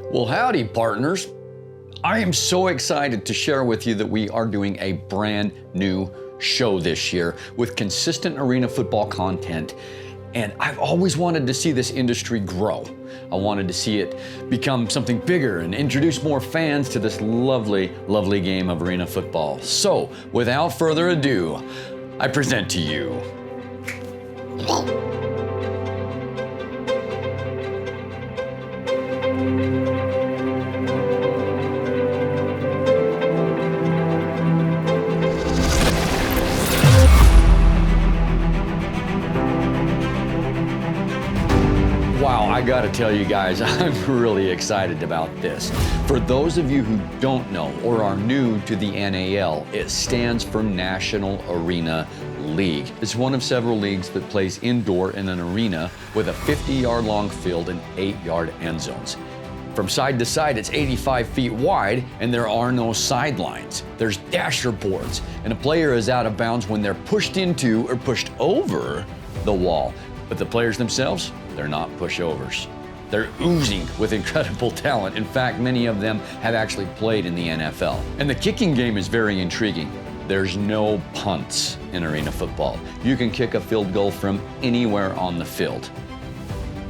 Well, howdy, partners. I am so excited to share with you that we are doing a brand new show this year with consistent arena football content. And I've always wanted to see this industry grow. I wanted to see it become something bigger and introduce more fans to this lovely, lovely game of arena football. So, without further ado, I present to you I gotta tell you guys, I'm really excited about this. For those of you who don't know or are new to the NAL, it stands for National Arena League. It's one of several leagues that plays indoor in an arena with a 50-yard long field and 8-yard end zones. From side to side, it's 85 feet wide, and there are no sidelines. There's dasher boards, and a player is out of bounds when they're pushed into or pushed over the wall. But the players themselves, they're not pushovers. They're oozing with incredible talent. In fact, many of them have actually played in the NFL. And the kicking game is very intriguing. There's no punts in arena football. You can kick a field goal from anywhere on the field.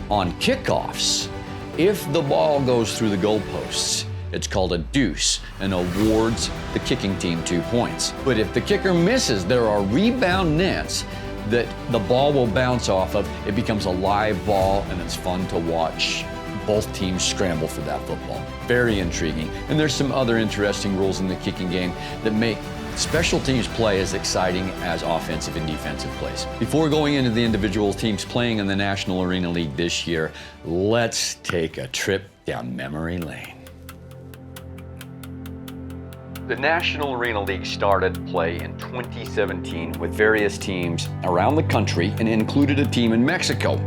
On kickoffs, if the ball goes through the goalposts, it's called a deuce and awards the kicking team 2 points. But if the kicker misses, there are rebound nets that the ball will bounce off of. It becomes a live ball, and it's fun to watch both teams scramble for that football. Very intriguing. And there's some other interesting rules in the kicking game that make special teams play as exciting as offensive and defensive plays. Before going into the individual teams playing in the National Arena League this year, let's take a trip down memory lane. The National Arena League started play in 2017 with various teams around the country and included a team in Mexico.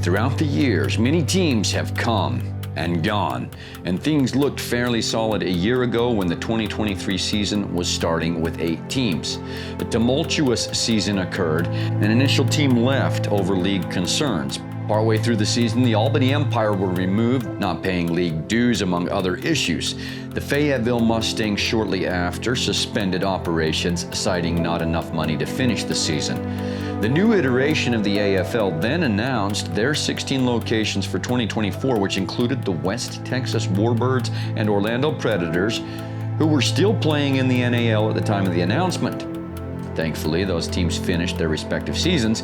Throughout the years, many teams have come and gone, and things looked fairly solid a year ago when the 2023 season was starting with 8 teams. A tumultuous season occurred, and an initial team left over league concerns. Partway through the season, the Albany Empire were removed, not paying league dues, among other issues. The Fayetteville Mustangs shortly after suspended operations, citing not enough money to finish the season. The new iteration of the AFL then announced their 16 locations for 2024, which included the West Texas Warbirds and Orlando Predators, who were still playing in the NAL at the time of the announcement. Thankfully, those teams finished their respective seasons,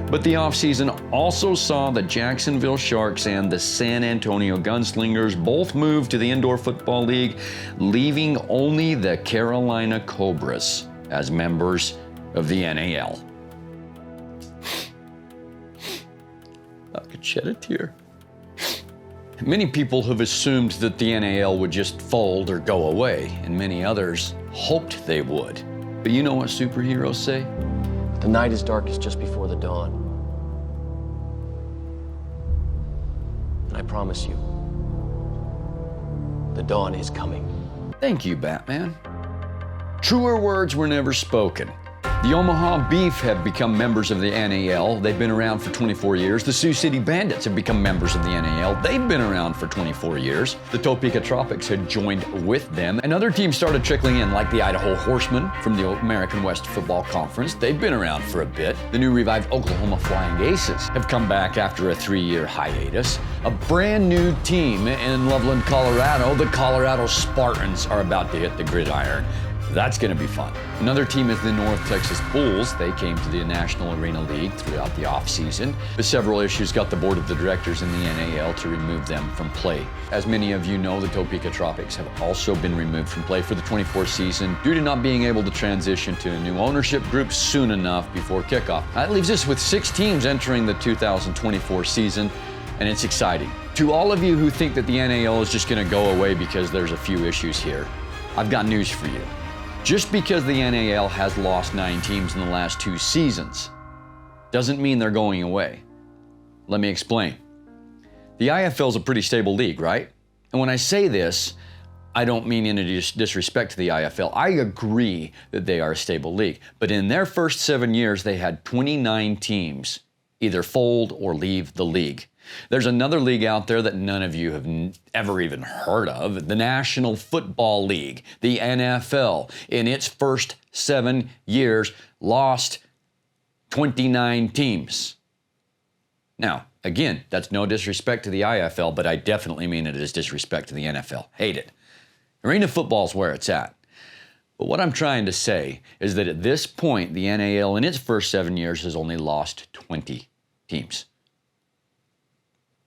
but the offseason also saw the Jacksonville Sharks and the San Antonio Gunslingers both move to the Indoor Football League, leaving only the Carolina Cobras as members of the NAL. I could shed a tear. Many people have assumed that the NAL would just fold or go away, and many others hoped they would. But you know what superheroes say? The night is darkest just before the dawn. And I promise you, the dawn is coming. Thank you, Batman. Truer words were never spoken. The Omaha Beef have become members of the NAL. They've been around for 24 years. The Sioux Bandits have become members of the NAL. They've been around for 24 years. The Topeka Tropics had joined with them. And other teams started trickling in, like the Idaho Horsemen from the American West Football Conference. They've been around for a bit. The new revived Oklahoma Flying Aces have come back after a 3-year hiatus. A brand new team in Loveland, Colorado, the Colorado Spartans, are about to hit the gridiron. That's going to be fun. Another team is the North Texas Bulls. They came to the National Arena League throughout the offseason, but several issues got the board of the directors in the NAL to remove them from play. As many of you know, the Topeka Tropics have also been removed from play for the 24 season due to not being able to transition to a new ownership group soon enough before kickoff. That leaves us with 6 teams entering the 2024 season, and it's exciting. To all of you who think that the NAL is just going to go away because there's a few issues here, I've got news for you. Just because the NAL has lost 9 teams in the last 2 seasons doesn't mean they're going away. Let me explain. The IFL is a pretty stable league, right? And when I say this, I don't mean any disrespect to the IFL. I agree that they are a stable league. But in their first 7 years, they had 29 teams either fold or leave the league. There's another league out there that none of you have ever even heard of, the National Football League, the NFL. In its first 7 years, lost 29 teams. Now, again, that's no disrespect to the IFL, but I definitely mean it as disrespect to the NFL. Hate it. Arena football's where it's at. But what I'm trying to say is that at this point, the NAL in its first 7 years has only lost 20 teams.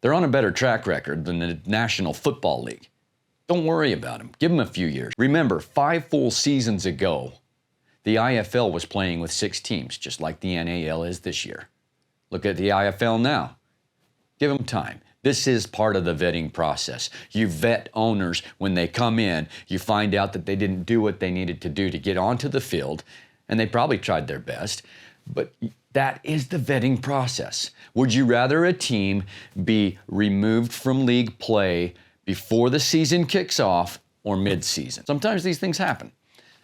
They're on a better track record than the National Football League. Don't worry about them. Give them a few years. Remember, 5 full seasons ago, the IFL was playing with 6 teams, just like the NAL is this year. Look at the IFL now. Give them time. This is part of the vetting process. You vet owners when they come in. You find out that they didn't do what they needed to do to get onto the field, and they probably tried their best, but that is the vetting process. Would you rather a team be removed from league play before the season kicks off or mid-season? Sometimes these things happen.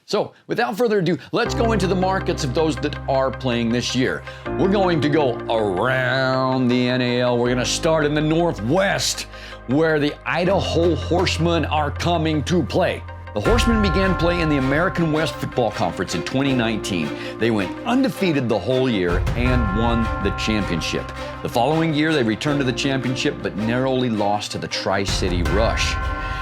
So, without further ado, let's go into the markets of those that are playing this year. We're going to go around the NAL. We're going to start in the Northwest, where the Idaho Horsemen are coming to play. The Horsemen began play in the American West Football Conference in 2019. They went undefeated the whole year and won the championship. The following year, they returned to the championship, but narrowly lost to the Tri-City Rush.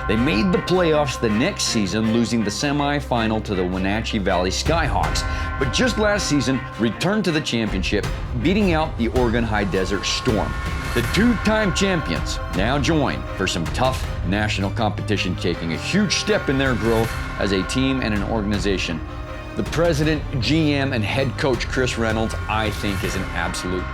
They made the playoffs the next season, losing the semifinal to the Wenatchee Valley Skyhawks, but just last season returned to the championship, beating out the Oregon High Desert Storm. The 2-time champions now join for some tough national competition, taking a huge step in their growth as a team and an organization. The president, GM, and head coach, Chris Reynolds, I think is an absolute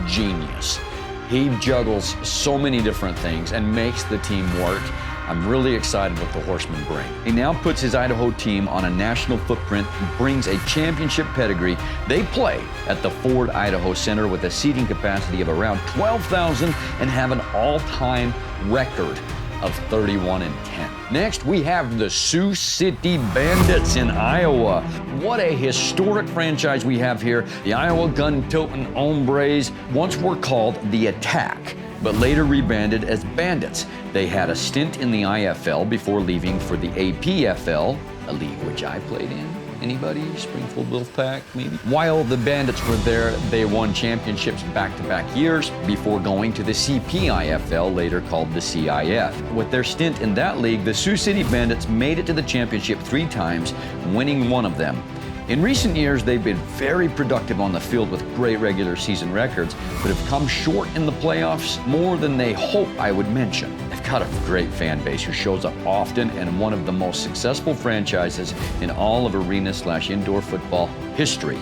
genius. He juggles so many different things and makes the team work. I'm really excited what the Horsemen bring. He now puts his Idaho team on a national footprint, brings a championship pedigree. They play at the Ford Idaho Center with a seating capacity of around 12,000 and have an all-time record of 31-10. Next, we have the Sioux City Bandits in Iowa. What a historic franchise we have here. The Iowa gun-toting hombres once were called the Attack, but later rebranded as Bandits. They had a stint in the IFL before leaving for the APFL, a league which I played in. Anybody? Springfield Wolfpack, maybe? While the Bandits were there, they won championships back-to-back years before going to the CPIFL, later called the CIF. With their stint in that league, the Sioux City Bandits made it to the championship 3 times, winning 1 of them. In recent years, they've been very productive on the field with great regular season records, but have come short in the playoffs more than they hope I would mention. They've got a great fan base who shows up often and one of the most successful franchises in all of arena/indoor football history.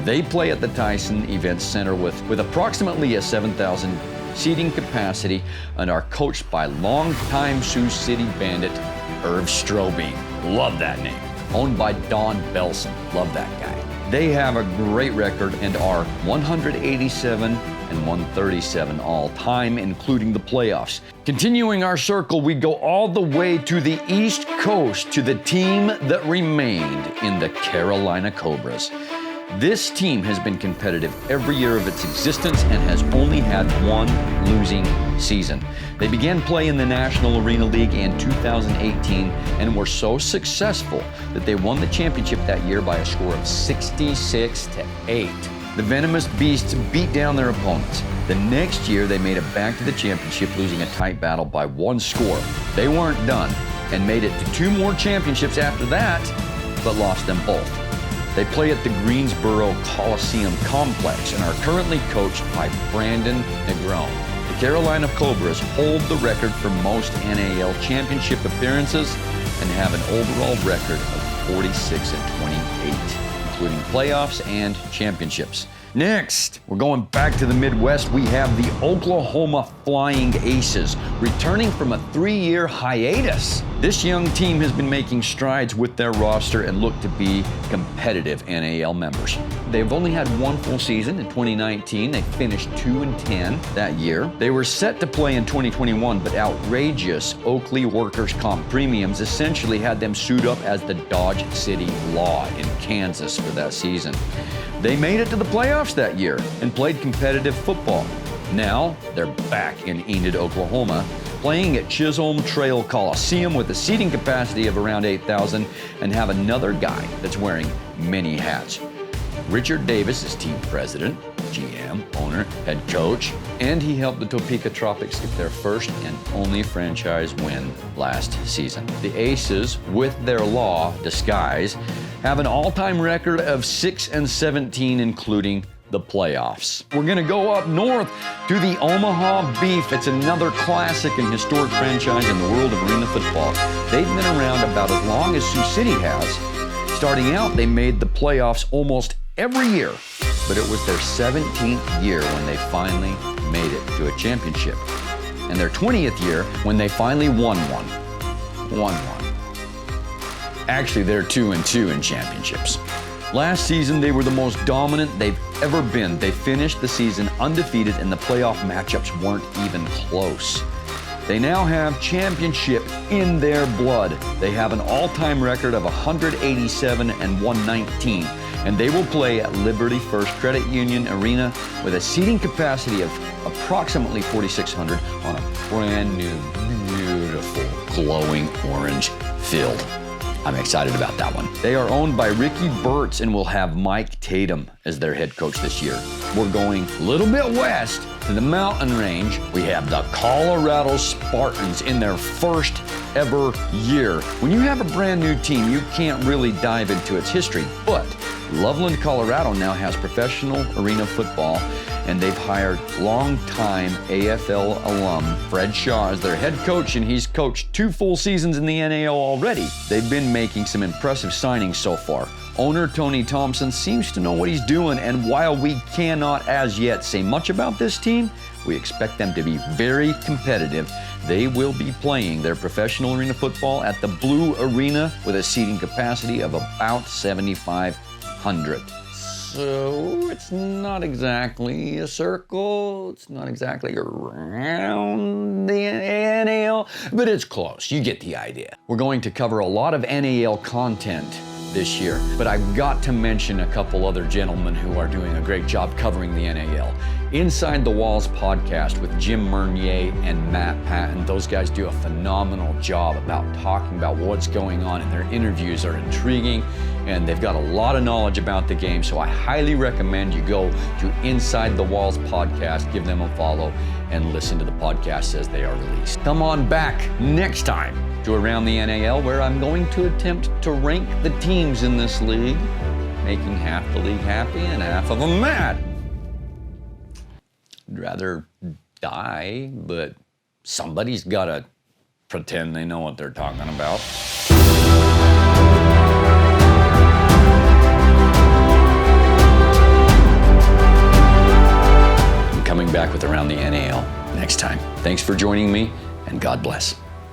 They play at the Tyson Events Center with approximately a 7,000 seating capacity and are coached by longtime Sioux City Bandit Irv Strobing. Love that name. Owned by Don Belson. Love that guy. They have a great record and are 187 and 137 all time, including the playoffs. Continuing our circle, we go all the way to the East Coast to the team that remained in the Carolina Cobras. This team has been competitive every year of its existence and has only had 1 losing season. They began play in the National Arena League in 2018 and were so successful that they won the championship that year by a score of 66-8. The Venomous Beasts beat down their opponents. The next year, they made it back to the championship, losing a tight battle by 1 score. They weren't done and made it to 2 more championships after that, but lost them both. They play at the Greensboro Coliseum Complex and are currently coached by Brandon Negron. The Carolina Cobras hold the record for most NAL championship appearances and have an overall record of 46-28, including playoffs and championships. Next, we're going back to the Midwest. We have the Oklahoma Flying Aces, returning from a 3-year hiatus. This young team has been making strides with their roster and look to be competitive NAL members. They've only had one full season in 2019. They finished 2-10 that year. They were set to play in 2021, but outrageous Oakley workers' comp premiums essentially had them suit up as the Dodge City Law in Kansas for that season. They made it to the playoffs that year and played competitive football. Now they're back in Enid, Oklahoma, playing at Chisholm Trail Coliseum with a seating capacity of around 8,000 and have another guy that's wearing many hats. Richard Davis is team president, GM, owner, head coach, and he helped the Topeka Tropics get their first and only franchise win last season. The Aces, with their law disguise, have an all-time record of 6-17, including the playoffs. We're gonna go up north to the Omaha Beef. It's another classic and historic franchise in the world of arena football. They've been around about as long as Sioux City has. Starting out, they made the playoffs almost every year, but it was their 17th year when they finally made it to a championship. And their 20th year when they finally won one. Actually, they're 2-2 in championships. Last season, they were the most dominant they've ever been. They finished the season undefeated, and the playoff matchups weren't even close. They now have championship in their blood. They have an all-time record of 187-119, and they will play at Liberty First Credit Union Arena with a seating capacity of approximately 4,600 on a brand new, beautiful, glowing orange field. I'm excited about that one. They are owned by Ricky Burtz and will have Mike Tatum as their head coach this year. We're going a little bit west to the mountain range. We have the Colorado Spartans in their first ever year. When you have a brand new team, you can't really dive into its history, but Loveland, Colorado now has professional arena football, and they've hired longtime AFL alum Fred Shaw as their head coach, and he's coached 2 full seasons in the NAL already. They've been making some impressive signings so far. Owner Tony Thompson seems to know what he's doing, and while we cannot as yet say much about this team, we expect them to be very competitive. They will be playing their professional arena football at the Blue Arena with a seating capacity of about 7,500. So it's not exactly a circle, it's not exactly around the NAL, but it's close. You get the idea. We're going to cover a lot of NAL content this year, but I've got to mention a couple other gentlemen who are doing a great job covering the NAL. Inside the Walls podcast with Jim Mernier and Matt Patton. Those guys do a phenomenal job about talking about what's going on, and their interviews are intriguing, and they've got a lot of knowledge about the game, so I highly recommend you go to Inside the Walls podcast, give them a follow, and listen to the podcasts as they are released. Come on back next time to Around the NAL, where I'm going to attempt to rank the teams in this league, making half the league happy and half of them mad. I'd rather die, but somebody's got to pretend they know what they're talking about. I'm coming back with Around the NAL next time. Thanks for joining me, and God bless.